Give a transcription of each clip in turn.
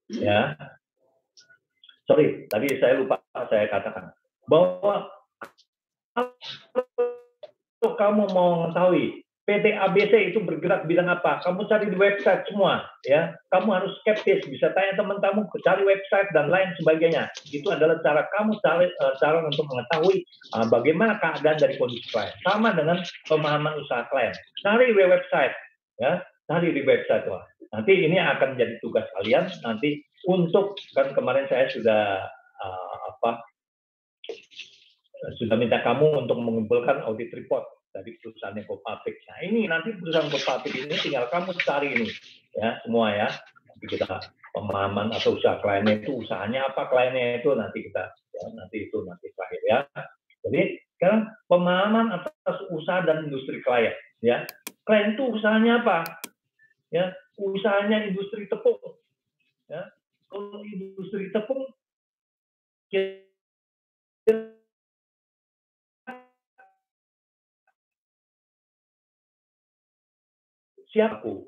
Ya, sorry, tadi saya lupa saya katakan bahwa kalau kamu mau mengetahui PT ABC itu bergerak bidang apa, kamu cari di website semua, ya. Kamu harus skeptis, bisa tanya teman kamu, cari website dan lain sebagainya. Itu adalah cara kamu cara untuk mengetahui bagaimana keadaan dari kondisi klien. Sama dengan pemahaman usaha klien. Cari di website, ya. Cari di website, wah. Nanti ini akan menjadi tugas kalian nanti untuk kan kemarin saya sudah sudah minta kamu untuk mengumpulkan audit report dari perusahaan Kopapik. Nah ini nanti perusahaan Kopapik ini tinggal kamu cari ini ya semua ya. Nanti kita pemahaman atau usaha kliennya itu usahanya apa kliennya itu nanti kita ya, nanti terakhir ya. Jadi sekarang pemahaman atas usaha dan industri klien ya. Klien itu usahanya apa? Ya, usahanya industri tepung. Ya. Kalau industri tepung siapa?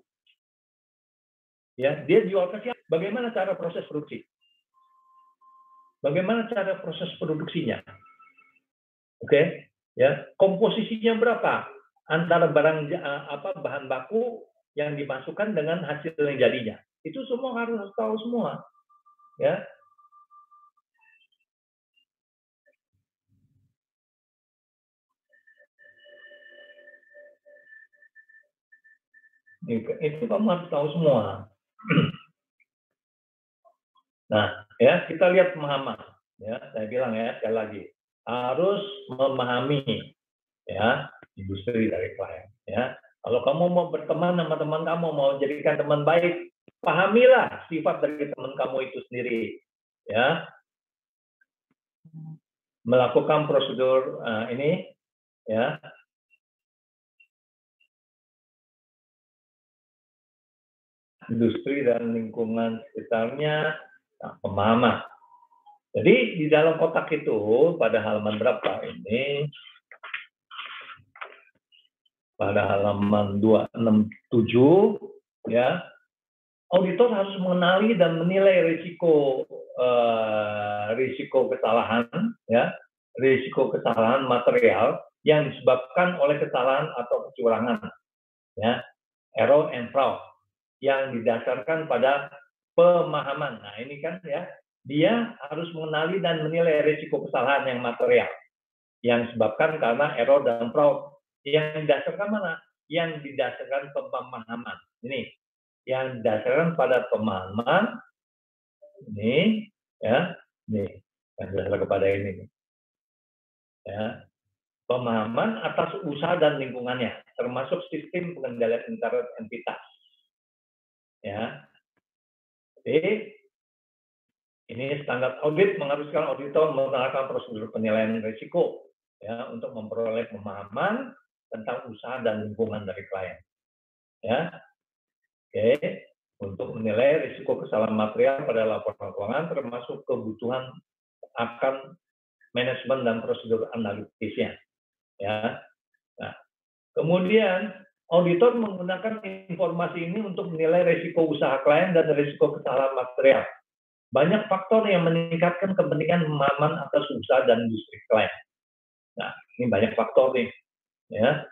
Ya, dia jual ke siapa? Bagaimana cara proses produksi? Bagaimana cara proses produksinya? Oke, ya. Komposisinya berapa antara bahan baku yang dimasukkan dengan hasil yang jadinya? Itu semua harus tahu semua, ya. Itu kamu harus tahu semua. Nah, ya kita lihat pemahaman. Ya, saya bilang ya sekali lagi harus memahami ya industri dari klien. Ya, kalau kamu mau berteman sama teman kamu, mau jadikan teman baik, pahamilah sifat dari teman kamu itu sendiri. Ya, melakukan prosedur ini, ya. Industri dan lingkungan sekitarnya, nah, pemahaman. Jadi di dalam kotak itu pada halaman berapa ini? Pada halaman 267 ya. Auditor harus mengenali dan menilai risiko kesalahan ya, risiko kesalahan material yang disebabkan oleh kesalahan atau kecurangan ya, error and fraud yang didasarkan pada pemahaman. Nah, ini kan ya, dia harus mengenali dan menilai risiko kesalahan yang material yang disebabkan karena error dan fraud yang didasarkan mana? Yang didasarkan pemahaman. Ini yang didasarkan pada pemahaman ini ya, nih yang didasarkan kepada ini ya, pemahaman atas usaha dan lingkungannya termasuk sistem pengendalian internet entitas ya. Jadi ini standar audit mengharuskan auditor menerapkan prosedur penilaian risiko ya untuk memperoleh pemahaman tentang usaha dan lingkungan dari klien ya. Oke, untuk menilai risiko kesalahan material pada laporan keuangan termasuk kebutuhan akan manajemen dan prosedur analitisnya. Ya. Nah, kemudian auditor menggunakan informasi ini untuk menilai risiko usaha klien dan risiko kesalahan material. Banyak faktor yang meningkatkan kepentingan pemahaman atas usaha dan industri klien. Nah, ini banyak faktor nih, ya.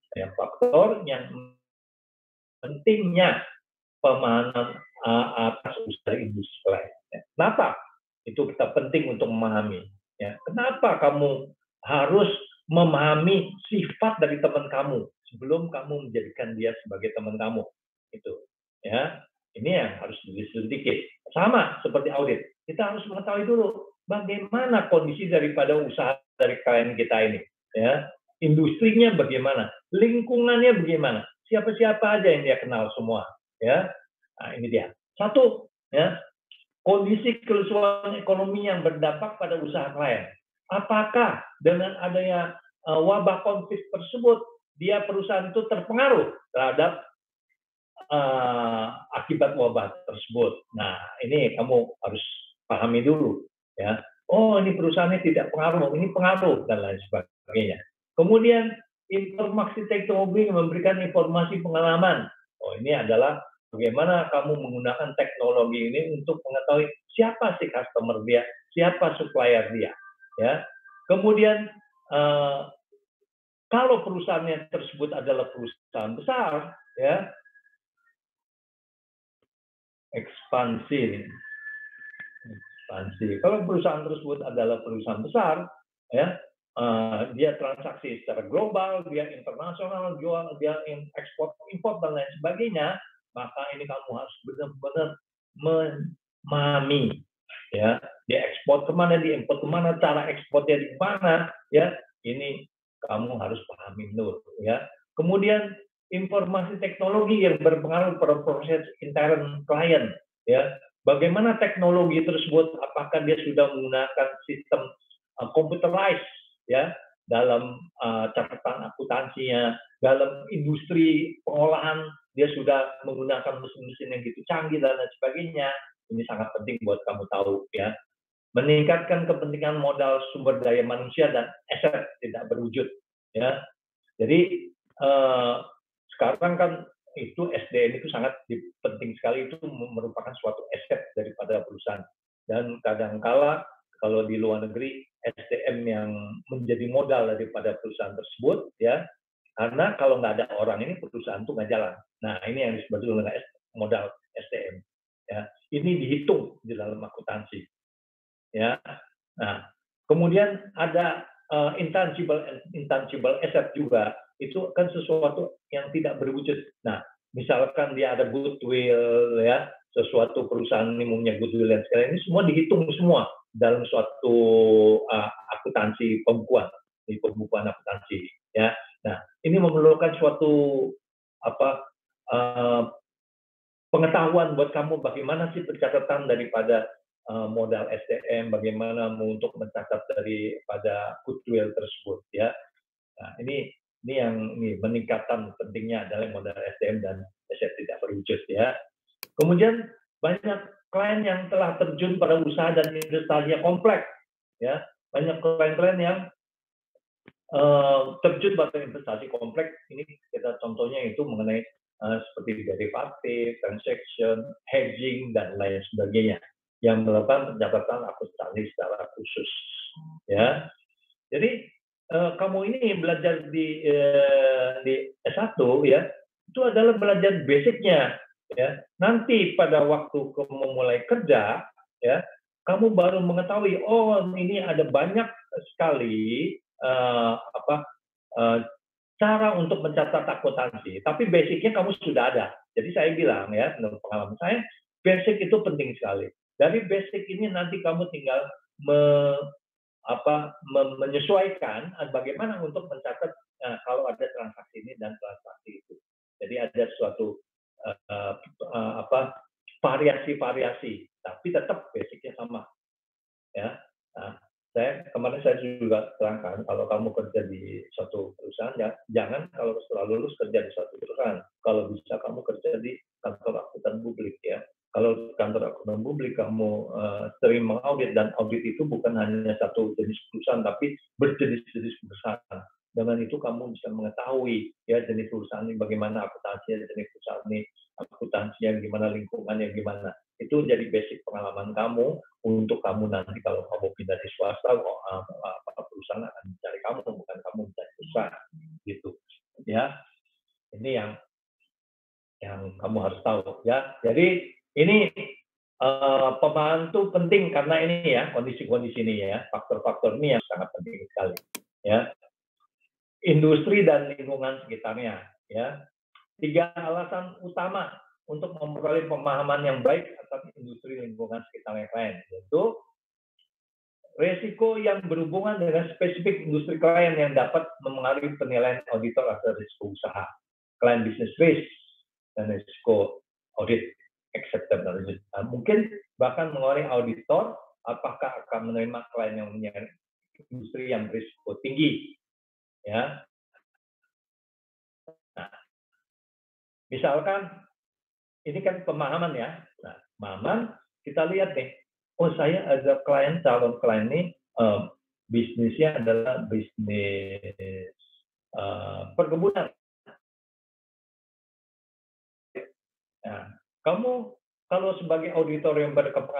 Banyak faktor yang pentingnya pemahaman atas usaha industri klien. Ya. Kenapa? Itu kita penting untuk memahami. Ya. Kenapa kamu harus memahami sifat dari teman kamu sebelum kamu menjadikan dia sebagai teman kamu? Itu, ya. Ini yang harus diselidiki. Sama seperti audit. Kita harus mengetahui dulu bagaimana kondisi daripada usaha dari klien kita ini. Ya. Industrinya bagaimana? Lingkungannya bagaimana? Siapa-siapa aja yang dia kenal semua. Ya. Nah, ini dia. Satu, ya, kondisi kelusuan ekonomi yang berdampak pada usaha klien. Apakah dengan adanya wabah COVID tersebut, dia perusahaan itu terpengaruh terhadap akibat wabah tersebut. Nah, ini kamu harus pahami dulu, ya. Oh, ini perusahaannya tidak pengaruh, ini pengaruh dan lain sebagainya. Kemudian informasi teknologi memberikan informasi pengalaman. Oh, ini adalah bagaimana kamu menggunakan teknologi ini untuk mengetahui siapa sih customer dia, siapa supplier dia, ya. Kemudian kalau perusahaannya tersebut adalah perusahaan besar, ya, ekspansi. Kalau perusahaan tersebut adalah perusahaan besar, ya, dia transaksi secara global, dia internasional, dia ekspor, import dan lain sebagainya, maka ini kamu harus benar-benar memahami, ya, dia ekspor kemana, dia import kemana, cara ekspornya di mana, ya, ini kamu harus pahami dulu, ya. Kemudian informasi teknologi yang berpengaruh pada proses intern klien, ya. Bagaimana teknologi tersebut, apakah dia sudah menggunakan sistem computerized, ya, dalam catatan akuntansinya, dalam industri pengolahan dia sudah menggunakan mesin-mesin yang gitu canggih dan lain sebagainya. Ini sangat penting buat kamu tahu, ya. Meningkatkan kepentingan modal sumber daya manusia dan aset tidak berwujud, ya. Jadi sekarang kan itu SDM itu sangat penting sekali, itu merupakan suatu aset daripada perusahaan. Dan kadangkala kalau di luar negeri SDM yang menjadi modal daripada perusahaan tersebut, ya, karena kalau nggak ada orang ini perusahaan itu nggak jalan. Nah ini yang disebut dengan modal SDM. Ya, ini dihitung di dalam akuntansi. Ya, nah kemudian ada intangible asset juga, itu kan sesuatu yang tidak berwujud. Nah, misalkan dia ada goodwill, ya, sesuatu perusahaan ini punya goodwill dan segala ini semua dihitung semua dalam suatu akuntansi pembukuan, di pembukuan akuntansi, ya. Nah, ini memerlukan suatu apa pengetahuan buat kamu bagaimana sih pencatatan daripada modal SDM, bagaimana untuk mencatat daripada goodwill tersebut, ya. Nah, ini yang meningkatkan pentingnya adalah modal SDM dan aset tidak berwujud, ya. Kemudian banyak klien yang telah terjun pada usaha dan investasinya kompleks, ya. Banyak klien-klien yang terjun pada investasi kompleks. Ini kita contohnya itu mengenai seperti derivatif, transaction, hedging dan lain sebagainya yang melakukan pencatatan akuntansi secara khusus, ya. Jadi kamu ini belajar di S1, ya, itu adalah belajar basicnya, ya. Nanti pada waktu kamu mulai kerja, ya, kamu baru mengetahui, oh ini ada banyak sekali cara untuk mencatat akuntansi, tapi basicnya kamu sudah ada. Jadi saya bilang, ya, menurut pengalaman saya, basic itu penting sekali. Dari basic ini nanti kamu tinggal menyesuaikan bagaimana untuk mencatat kalau ada transaksi ini dan transaksi itu. Jadi ada suatu variasi-variasi, tapi tetap basicnya sama, ya. Nah, kemarin saya juga terangkan kalau kamu kerja di suatu perusahaan, ya, jangan kalau setelah lulus kerja di suatu perusahaan. Kalau bisa kamu kerja di kantor akuntan publik, ya. Kalau kantor akuntan publik kamu sering mengaudit, dan audit itu bukan hanya satu jenis perusahaan tapi berjenis-jenis perusahaan. Dengan itu kamu bisa mengetahui, ya, jenis perusahaan ini bagaimana akuntansinya, jenis perusahaan ini akuntansinya gimana, lingkungannya gimana. Itu jadi basic pengalaman kamu untuk kamu nanti kalau kamu pindah di swasta, perusahaan akan mencari kamu, bukan kamu mencari perusahaan, gitu, ya. Ini yang kamu harus tahu, ya. Jadi ini pembantu penting karena ini, ya, kondisi-kondisi ini, ya, faktor-faktor ini yang sangat penting sekali, ya. Industri dan lingkungan sekitarnya, ya. 3 alasan utama untuk memperoleh pemahaman yang baik atas industri lingkungan sekitar yang lain, yaitu risiko yang berhubungan dengan spesifik industri klien yang dapat memengaruhi penilaian auditor atas risiko usaha, client business risk, dan risiko audit acceptability. Mungkin bahkan mengenai auditor, apakah akan menerima klien yang punya industri yang risiko tinggi, ya. Nah, misalkan ini kan pemahaman, ya. Nah, pemahaman kita lihat nih, oh saya ada calon klien ini bisnisnya adalah bisnis perkebunan. Nah, Kamu kalau sebagai auditor yang berkepentingan